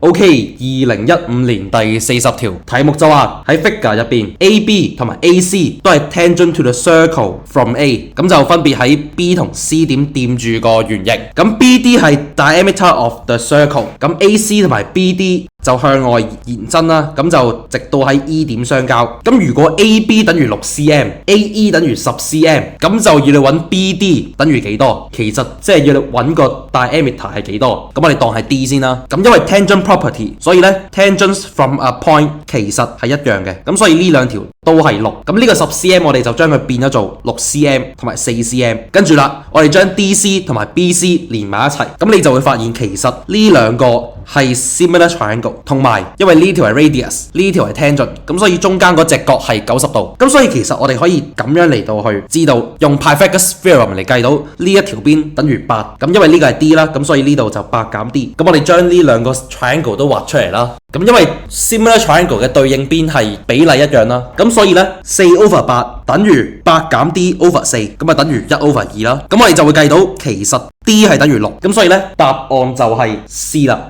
OK，2015年第40條題目就話喺 figure 入邊 AB 同埋 AC 都係 tangent to the circle from A， 咁就分別喺 B 同 C 點掂住個圓形。咁 BD 係 diameter of the circle， 咁 AC 同埋 BD就向外延伸啦，咁就直到喺 E 點相交。咁如果 AB 等於6cm，AE 等於10cm， 咁就要你揾 BD 等於幾多？其實即係要你揾個 diameter 係幾多？咁我哋當係 D 先啦。咁因為 tangent property， 所以呢 tangents from a point 其實係一樣嘅。咁所以呢兩條都係6。咁呢個10cm我哋就將佢變咗做6cm同埋4cm。跟住啦，我哋將 DC 同埋 BC 連埋一齊，咁你就會發現其實呢兩個係 similar triangle， 同埋因為呢條係 radius， 呢條係 tangent， 咁所以中間嗰隻角係90度。咁所以其實我哋可以咁樣嚟到去知道，用 Pythagoras theorem 嚟計到呢一條邊等於8。咁因為呢個係 D 啦，咁所以呢度就8減 D。咁我哋將呢兩個 triangle 都畫出嚟啦。咁因為 similar triangle 嘅對應邊係比例一樣啦，咁所以呢4/8等於8減 D over 4，咁啊等於1/2啦。咁我哋就會計到其實 D 係等於6，咁所以呢答案就係 C 啦。